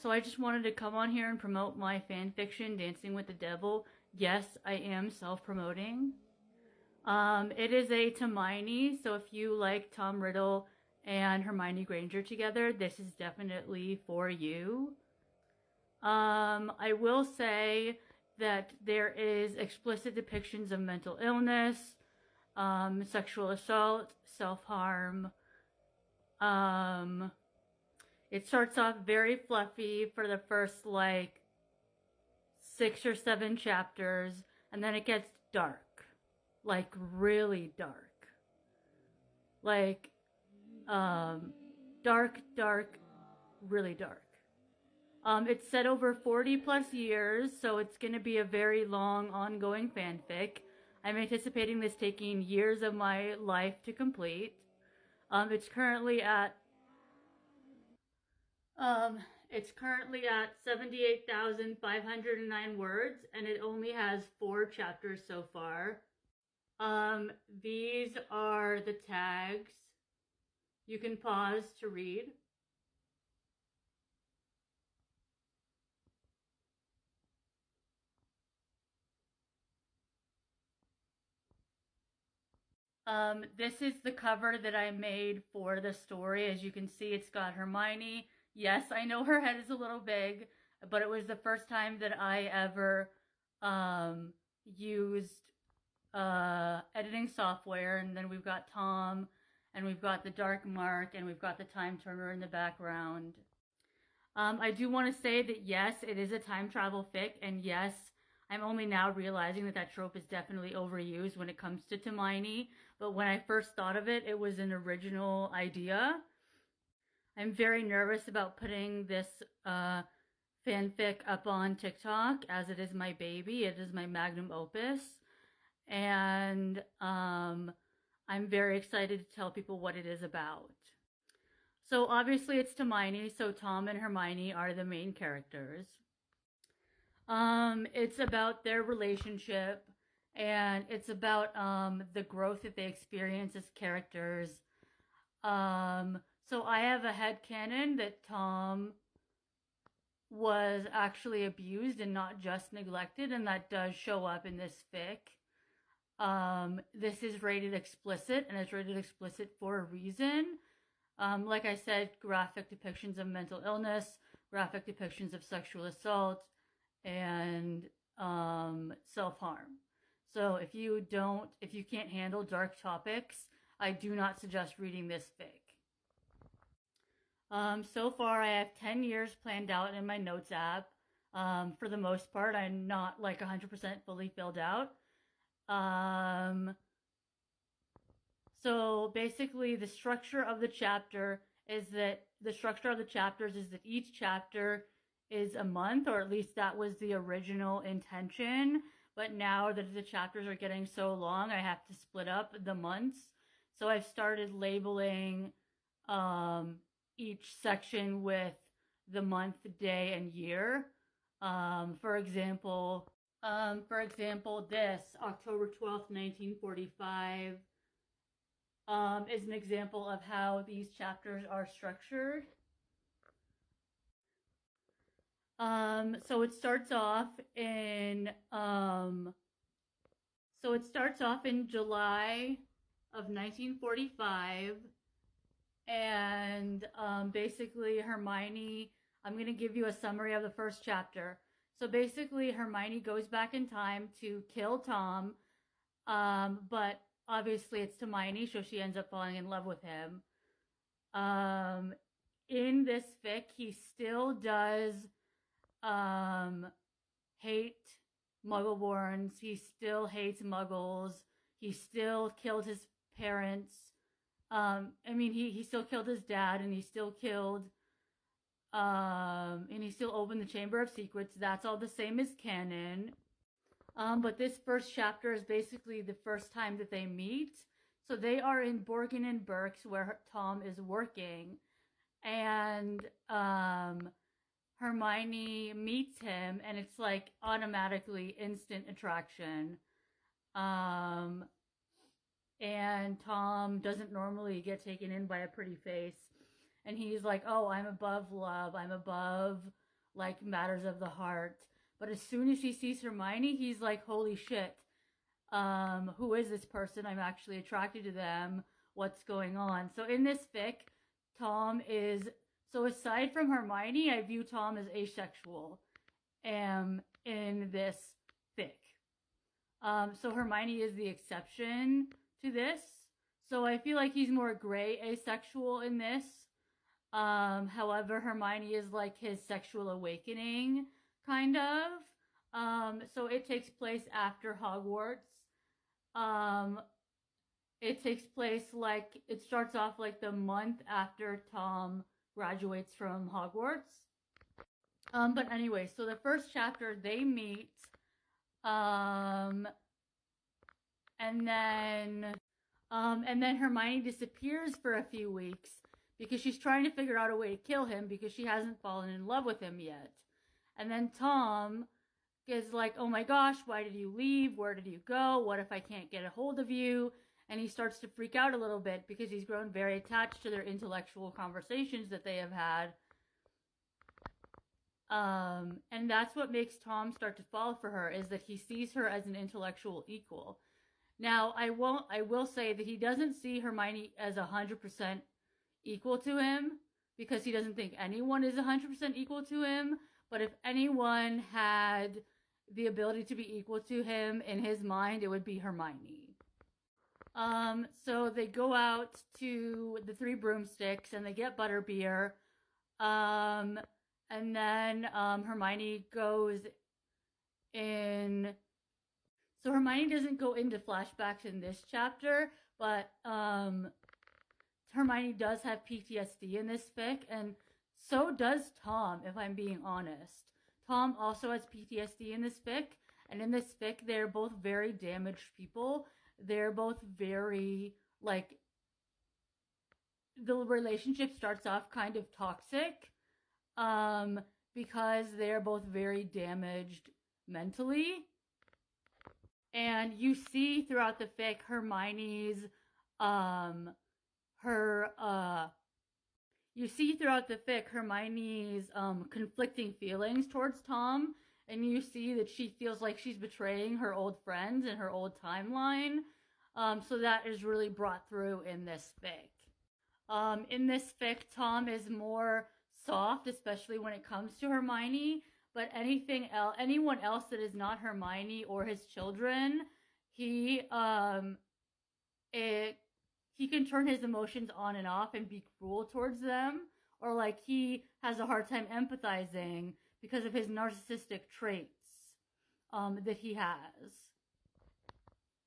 So I just wanted to come on here and promote my fan fiction, Dancing with the Devil. Yes, I am self-promoting. It is a Hermione, so if you like Tom Riddle and Hermione Granger together, this is definitely for you. I will say that there is explicit depictions of mental illness, sexual assault, self-harm. It starts off very fluffy for the first like 6 or 7 chapters, and then it gets dark, like really dark, like dark, really dark. It's set over 40 plus years, so it's going to be a very long ongoing fanfic. I'm anticipating this taking years of my life to complete. It's currently at 78,509 words, and it only has 4 chapters so far. These are the tags. You can pause to read. This is the cover that I made for the story. As you can see, it's got Hermione. Yes, I know her head is a little big, but it was the first time that I ever used editing software. And then we've got Tom, and we've got the dark mark, and we've got the time turner in the background. I do want to say that yes, it is a time travel fic, and yes, I'm only now realizing that that trope is definitely overused when it comes to Hermione, but when I first thought of it, it was an original idea. I'm very nervous about putting this fanfic up on TikTok, as it is my baby. It is my magnum opus, and I'm very excited to tell people what it is about. So obviously it's Hermione, so Tom and Hermione are the main characters. It's about their relationship, and it's about the growth that they experience as characters. So I have a headcanon that Tom was actually abused and not just neglected, and that does show up in this fic. This is rated explicit, and it's rated explicit for a reason. Like I said, graphic depictions of mental illness, graphic depictions of sexual assault, and self-harm. So if you can't handle dark topics, I do not suggest reading this fic. So far I have 10 years planned out in my notes app. For the most part, I'm not like 100% fully filled out. So basically the structure of the chapter is that each chapter is a month, or at least that was the original intention. But now that the chapters are getting so long, I have to split up the months. So I've started labeling each section with the month, day, and year. For example, this October 12th, 1945 is an example of how these chapters are structured. So it starts off in July of 1945, and basically Hermione, I'm going to give you a summary of the first chapter. So basically Hermione goes back in time to kill Tom, but obviously it's Hermione, so she ends up falling in love with him. In this fic, he still does hate Muggleborns. He still hates Muggles. He still killed his parents. He still killed his dad, and he still killed, and he still opened the Chamber of Secrets. That's all the same as canon. But this first chapter is basically the first time that they meet. So they are in Borgin and Burke's, where Tom is working, and Hermione meets him, and it's like automatically instant attraction. And Tom doesn't normally get taken in by a pretty face, and he's like, oh, I'm above love, I'm above like matters of the heart. But as soon as he sees Hermione, he's like, holy shit, who is this person? I'm actually attracted to them. What's going on? So in this fic, Tom is, so aside from Hermione, I view Tom as asexual in this fic. So Hermione is the exception to this. So I feel like he's more gray asexual in this. However, Hermione is like his sexual awakening, kind of. So it takes place after Hogwarts. It takes place like, it starts off like the month after Tom graduates from Hogwarts. But anyway, so the first chapter, they meet, and then Hermione disappears for a few weeks because she's trying to figure out a way to kill him because she hasn't fallen in love with him yet. And then Tom is like, oh my gosh, why did you leave? Where did you go? What if I can't get a hold of you? And he starts to freak out a little bit because he's grown very attached to their intellectual conversations that they have had. And that's what makes Tom start to fall for her, is that he sees her as an intellectual equal. Now, I will say that he doesn't see Hermione as 100% equal to him, because he doesn't think anyone is 100% equal to him. But if anyone had the ability to be equal to him in his mind, it would be Hermione. So they go out to the Three Broomsticks and they get butterbeer. And then Hermione goes in. So Hermione doesn't go into flashbacks in this chapter, but Hermione does have PTSD in this fic, and so does Tom, if I'm being honest. Tom also has PTSD in this fic, and in this fic, they're both very damaged people. They're both very, like, the relationship starts off kind of toxic, because they're both very damaged mentally. And you see throughout the fic Hermione's, conflicting feelings towards Tom, and you see that she feels like she's betraying her old friends and her old timeline. So that is really brought through in this fic. In this fic, Tom is more soft, especially when it comes to Hermione, but anyone else that is not Hermione or his children, he can turn his emotions on and off and be cruel towards them, or like he has a hard time empathizing because of his narcissistic traits that he has.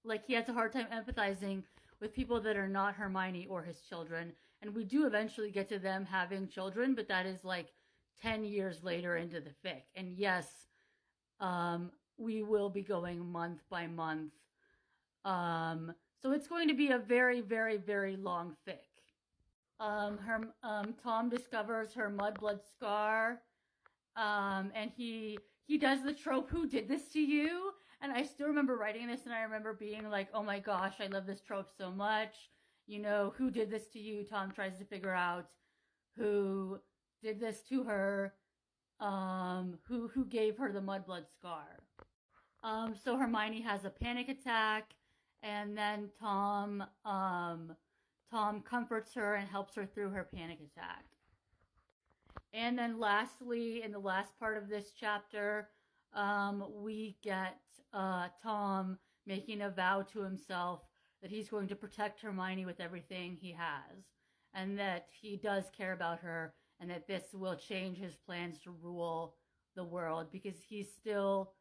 Like, he has a hard time empathizing with people that are not Hermione or his children. And we do eventually get to them having children, but that is like 10 years later into the fic. And yes, we will be going month by month. So it's going to be a very, very, very long fic. Tom discovers her mudblood scar, and he does the trope, who did this to you? And I still remember writing this, and I remember being like, oh my gosh, I love this trope so much. You know, who did this to you? Tom tries to figure out who did this to her, who gave her the mudblood scar. So Hermione has a panic attack, and then Tom comforts her and helps her through her panic attack. And then lastly, in the last part of this chapter, we get Tom making a vow to himself that he's going to protect Hermione with everything he has, and that he does care about her, and that this will change his plans to rule the world, because he's still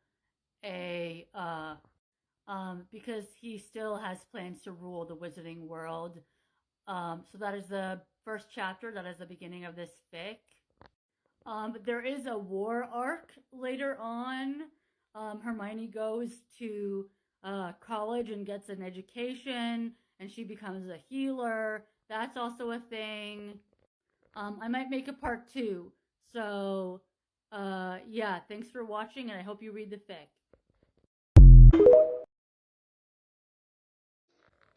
because he still has plans to rule the wizarding world. So that is the first chapter. That is the beginning of this fic. But there is a war arc later on. Hermione goes to college and gets an education, and she becomes a healer. That's also a thing. I might make a part 2. So, yeah, thanks for watching, and I hope you read the fic.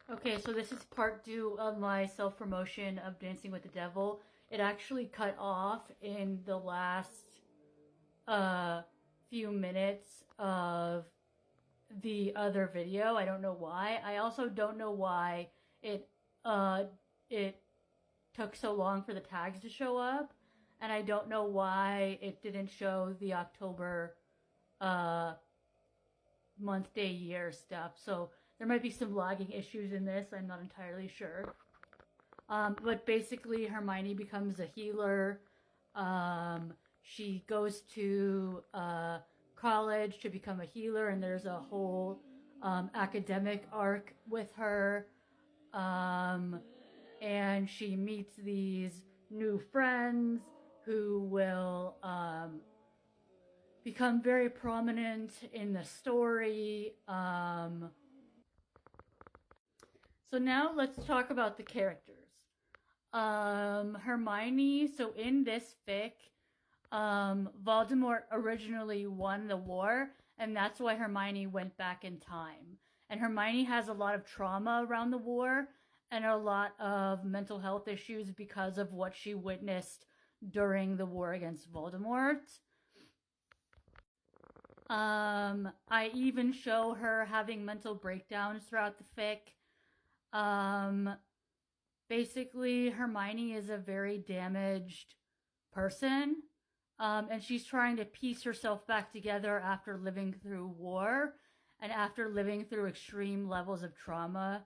Okay, so this is part 2 of my self-promotion of Dancing with the Devil. It actually cut off in the last a few minutes of the other video. I don't know why. I also don't know why it it took so long for the tags to show up, and I don't know why it didn't show the October month, day, year stuff. So there might be some lagging issues in this. I'm not entirely sure. But basically, Hermione becomes a healer. She goes to college to become a healer, and there's a whole academic arc with her. And she meets these new friends who will become very prominent in the story. So now let's talk about the characters. Hermione, so in this fic, Voldemort originally won the war, and that's why Hermione went back in time. And Hermione has a lot of trauma around the war and a lot of mental health issues because of what she witnessed during the war against Voldemort. I even show her having mental breakdowns throughout the fic. Basically, Hermione is a very damaged person, and she's trying to piece herself back together after living through war and after living through extreme levels of trauma.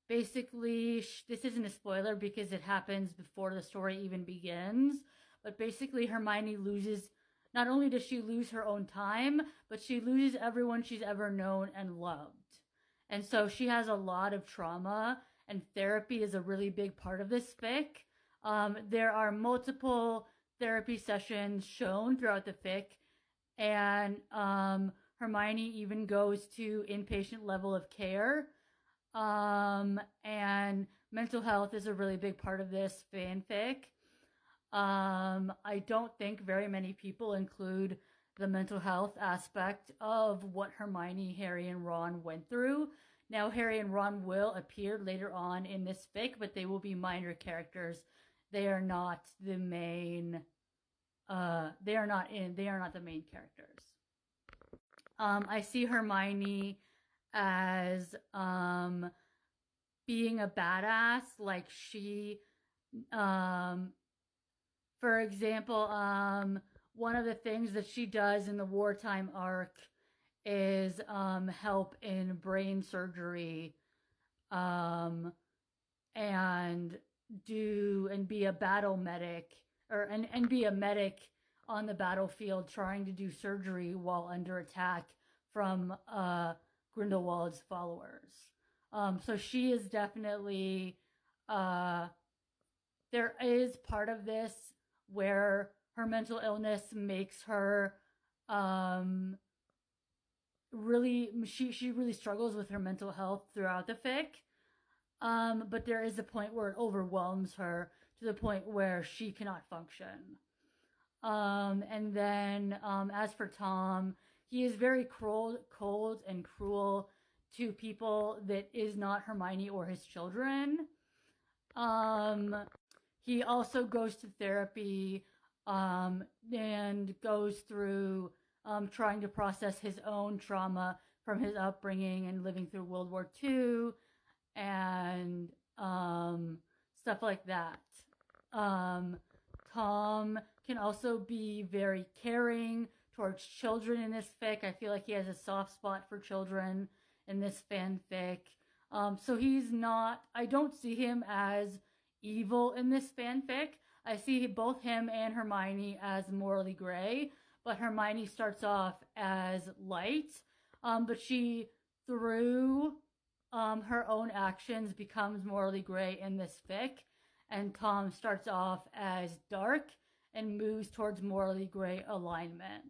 Basically, this isn't a spoiler because it happens before the story even begins, but basically Hermione loses, not only does she lose her own time, but she loses everyone she's ever known and loved. And so she has a lot of trauma, and therapy is a really big part of this fic. There are multiple therapy sessions shown throughout the fic, and Hermione even goes to inpatient level of care. And mental health is a really big part of this fanfic. I don't think very many people include the mental health aspect of what Hermione, Harry, and Ron went through. Now, Harry and Ron will appear later on in this fic, but they will be minor characters. They are not the main. They are not the main characters. I see Hermione as being a badass. Like she, for example, one of the things that she does in the wartime arc is help in brain surgery, and be a battle medic, and be a medic on the battlefield trying to do surgery while under attack from Grindelwald's followers. So she is definitely, there is part of this where her mental illness makes her really, she really struggles with her mental health throughout the fic. But there is a point where it overwhelms her to the point where she cannot function. And then as for Tom, he is very cold and cruel to people that is not Hermione or his children. He also goes to therapy and goes through trying to process his own trauma from his upbringing and living through World War II and stuff like that. Tom can also be very caring towards children in this fic. I feel like he has a soft spot for children in this fanfic. So he's not, I don't see him as evil in this fanfic. I see both him and Hermione as morally gray, but Hermione starts off as light, but she, through her own actions, becomes morally gray in this fic, and Tom starts off as dark and moves towards morally gray alignment.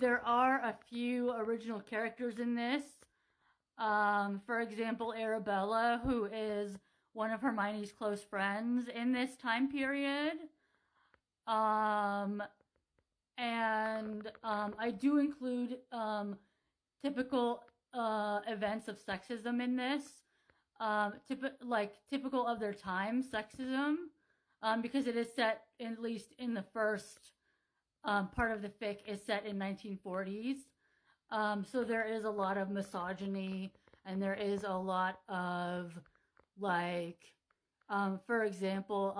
There are a few original characters in this. For example, Arabella, who is one of Hermione's close friends in this time period. And I do include typical events of sexism in this. Typical of their time sexism. because it is set, at least in the first part of the fic, is set in 1940s. So there is a lot of misogyny, and there is a lot of, like, for example,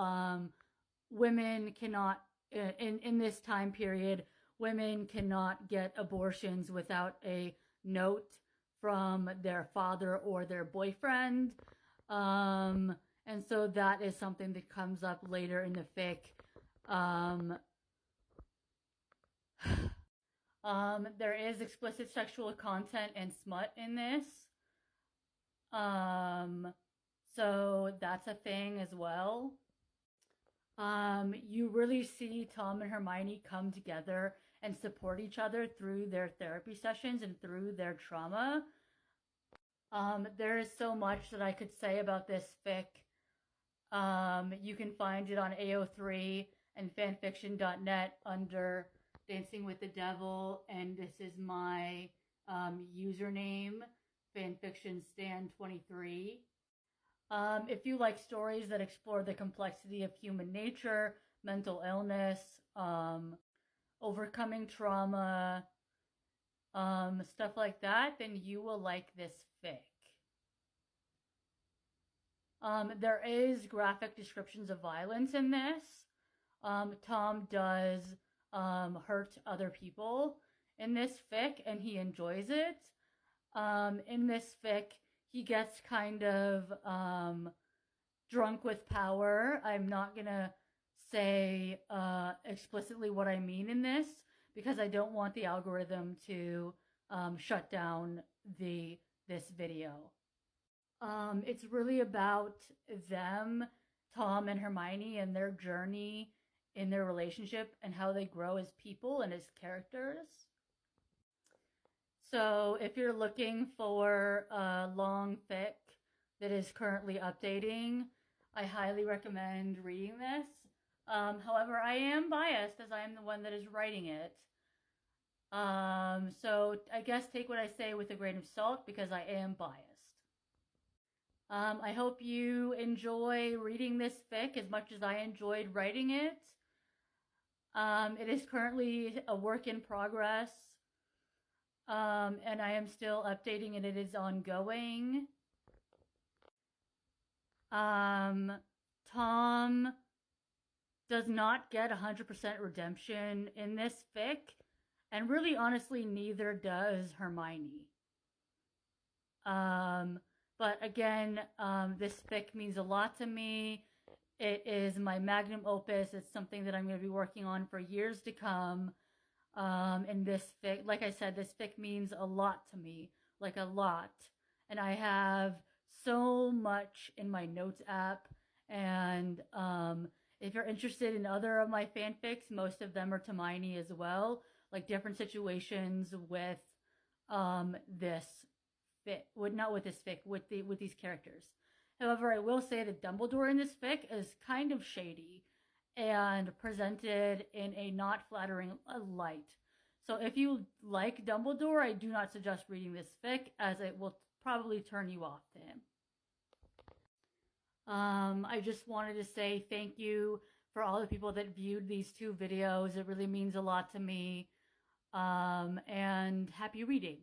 women cannot, in this time period, women cannot get abortions without a note from their father or their boyfriend. And so that is something that comes up later in the fic. There is explicit sexual content and smut in this. So that's a thing as well. You really see Tom and Hermione come together and support each other through their therapy sessions and through their trauma. There is so much that I could say about this fic. You can find it on AO3 and fanfiction.net under Dancing with the Devil, and this is my username, fanfictionstan23. If you like stories that explore the complexity of human nature, mental illness, overcoming trauma, stuff like that, then you will like this fic. There is graphic descriptions of violence in this. Tom does hurt other people in this fic, and he enjoys it. In this fic, he gets kind of drunk with power. I'm not gonna say explicitly what I mean in this, because I don't want the algorithm to shut down this video. It's really about them, Tom and Hermione, and their journey in their relationship and how they grow as people and as characters. So if you're looking for a long fic that is currently updating, I highly recommend reading this. However, I am biased as I am the one that is writing it. So I guess take what I say with a grain of salt, because I am biased. I hope you enjoy reading this fic as much as I enjoyed writing it. It is currently a work in progress, and I am still updating it. It is ongoing. Tom does not get 100% redemption in this fic, and really honestly neither does Hermione. But again, this fic means a lot to me. It is my magnum opus. It's something that I'm going to be working on for years to come. And this fic, like I said, this fic means a lot to me, like a lot. And I have so much in my notes app. And if you're interested in other of my fanfics, most of them are Hermione as well, like different situations with this fic, not with this fic, with these characters. However, I will say that Dumbledore in this fic is kind of shady and presented in a not flattering light. So if you like Dumbledore, I do not suggest reading this fic, as it will probably turn you off to him. I just wanted to say thank you for all the people that viewed these 2 videos. It really means a lot to me. And happy reading.